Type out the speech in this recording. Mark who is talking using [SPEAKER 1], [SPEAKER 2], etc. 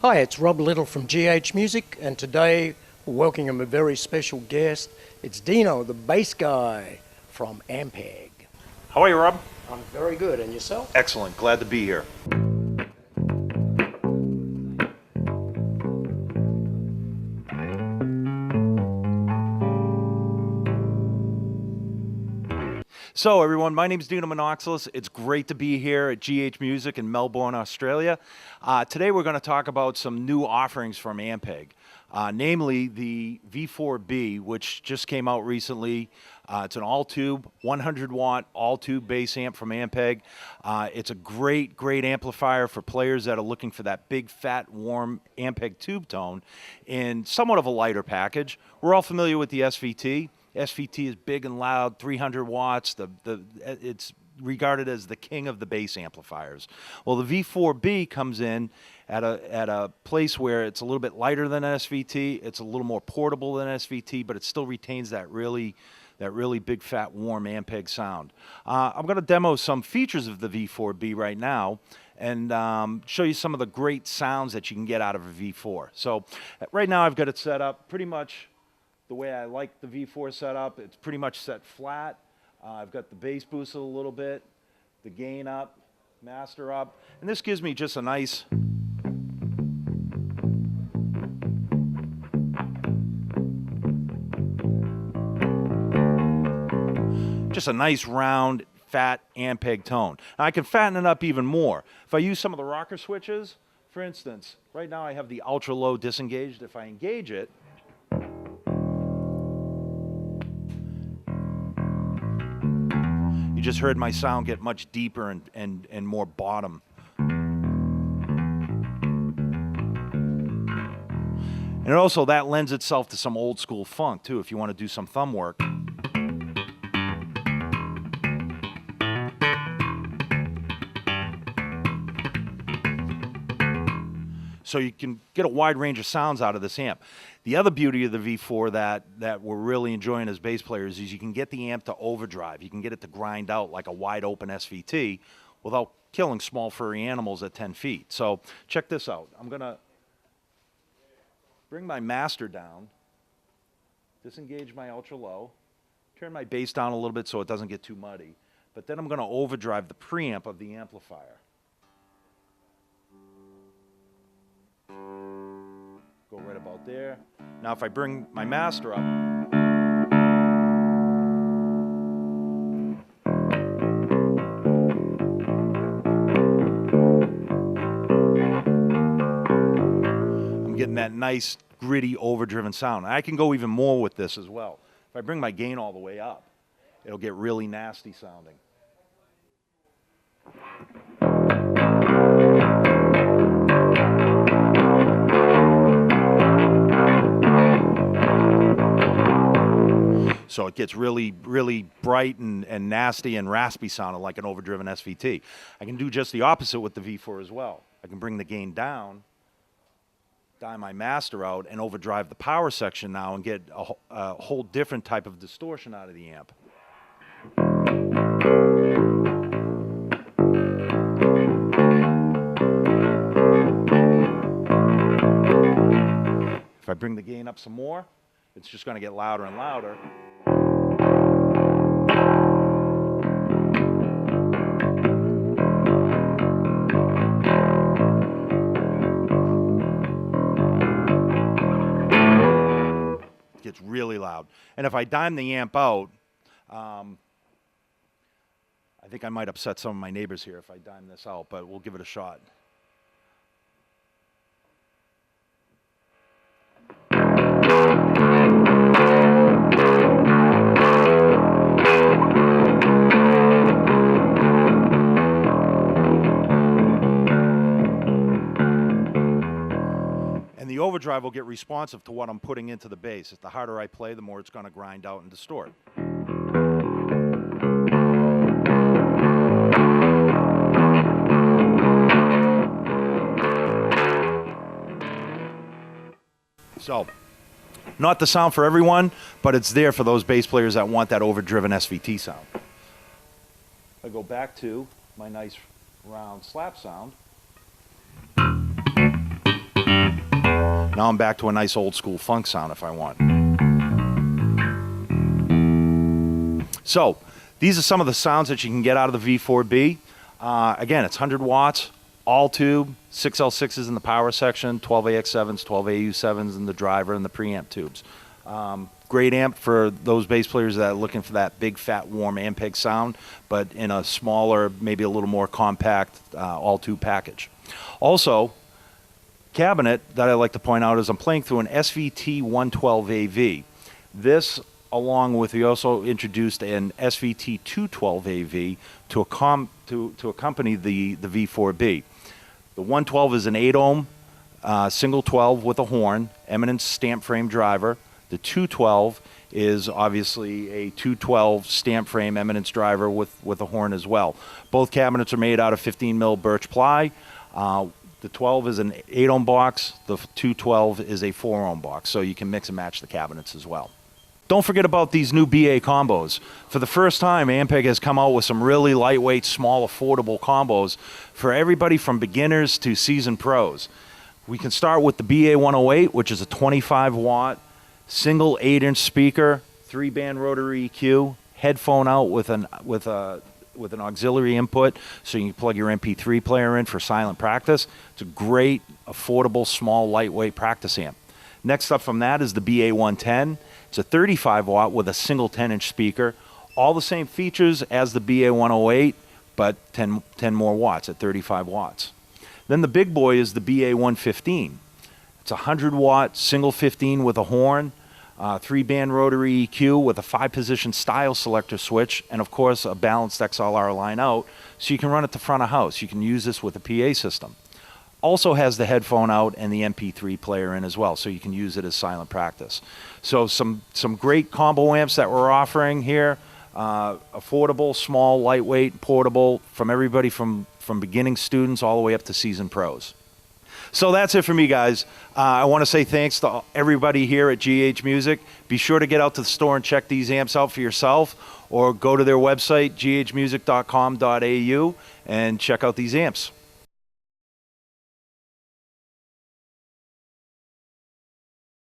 [SPEAKER 1] Hi, it's Rob Little from GH Music, and today we're welcoming a very special guest. It's Dino, the bass guy from Ampeg.
[SPEAKER 2] How are you, Rob?
[SPEAKER 1] I'm very good, and yourself?
[SPEAKER 2] Excellent. Glad to be here. So everyone, my name is Dino Monoxylus. It's great to be here at GH Music in Melbourne, Australia. Today we're going to talk about some new offerings from Ampeg, namely the V4B, which just came out recently. It's an all-tube, 100-watt all-tube bass amp from Ampeg. It's a great amplifier for players that are looking for that big, fat, warm Ampeg tube tone in somewhat of a lighter package. We're all familiar with the SVT. SVT is big and loud, 300 watts. It's regarded as the king of the bass amplifiers. Well, the V4B comes in at a place where it's a little bit lighter than SVT. It's a little more portable than SVT, but it still retains that really big, fat, warm Ampeg sound. I'm going to demo some features of the V4B right now and show you some of the great sounds that you can get out of a V4. So right now I've got it set up pretty much the way I like the V4 setup. It's pretty much set flat. I've got the bass boosted a little bit, the gain up, master up, and this gives me just a nice round, fat Ampeg tone. Now I can fatten it up even more. If I use some of the rocker switches, for instance, right now I have the ultra low disengaged. If I engage it, you just heard my sound get much deeper and more bottom. And also that lends itself to some old school funk too, if you want to do some thumb work. So you can get a wide range of sounds out of this amp. The other beauty of the V4 that we're really enjoying as bass players is you can get the amp to overdrive. You can get it to grind out like a wide open SVT without killing small furry animals at 10 feet. So check this out. I'm going to bring my master down, disengage my ultra low, turn my bass down a little bit so it doesn't get too muddy. But then I'm going to overdrive the preamp of the amplifier. Go right about there. Now if I bring my master up, I'm getting that nice gritty overdriven sound. I can go even more with this as well. If I bring my gain all the way up, it'll get really nasty sounding. So it gets really bright and nasty and raspy sounding like an overdriven SVT. I can do just the opposite with the V4 as well. I can bring the gain down, dial my master out, and overdrive the power section now and get a whole different type of distortion out of the amp. If I bring the gain up some more, it's just going to get louder and louder. It gets really loud. And if I dime the amp out, I think I might upset some of my neighbors here if I dime this out, but we'll give it a shot. The overdrive will get responsive to what I'm putting into the bass. The harder I play, the more it's going to grind out and distort. So, not the sound for everyone, but it's there for those bass players that want that overdriven SVT sound. I go back to my nice round slap sound. Now I'm back to a nice old school funk sound if I want. So these are some of the sounds that you can get out of the V4B. Again, it's 100 watts, all tube, 6L6s in the power section, 12AX7s, 12AU7s in the driver and the preamp tubes. Great amp for those bass players that are looking for that big, fat, warm Ampeg sound, but in a smaller, maybe a little more compact all-tube package. Also, cabinet that I like to point out is I'm playing through an SVT 112AV. This, along with, we also introduced an SVT 212AV to accompany the V4B. The 112 is an 8-ohm single 12 with a horn, Eminence stamp frame driver. The 212 is obviously a 212 stamp frame Eminence driver with a horn as well. Both cabinets are made out of 15 mil birch ply. The 12 is an 8-ohm box. The 212 is a 4-ohm box, so you can mix and match the cabinets as well. Don't forget about these new BA combos. For the first time, Ampeg has come out with some really lightweight, small, affordable combos for everybody from beginners to seasoned pros. We can start with the BA 108, which is a 25-watt, single 8-inch speaker, 3-band rotary EQ, headphone out with an auxiliary input, so you can plug your MP3 player in for silent practice. It's a great, affordable, small, lightweight practice amp. Next up from that is the BA 110. It's a 35-watt with a single 10-inch speaker. All the same features as the BA 108, but 10 more watts at 35 watts. Then the big boy is the BA 115. It's a 100-watt single 15 with a horn, 3-band rotary EQ with a 5-position style selector switch, and of course a balanced XLR line out, so you can run it to front of house. You can use this with a PA system. Also has the headphone out and the MP3 player in as well, so you can use it as silent practice. So some great combo amps that we're offering here. Affordable, small, lightweight, portable, from everybody from beginning students all the way up to seasoned pros. So that's it for me, guys. I want to say thanks to everybody here at GH Music. Be sure to get out to the store and check these amps out for yourself, or go to their website, ghmusic.com.au, and check out these amps.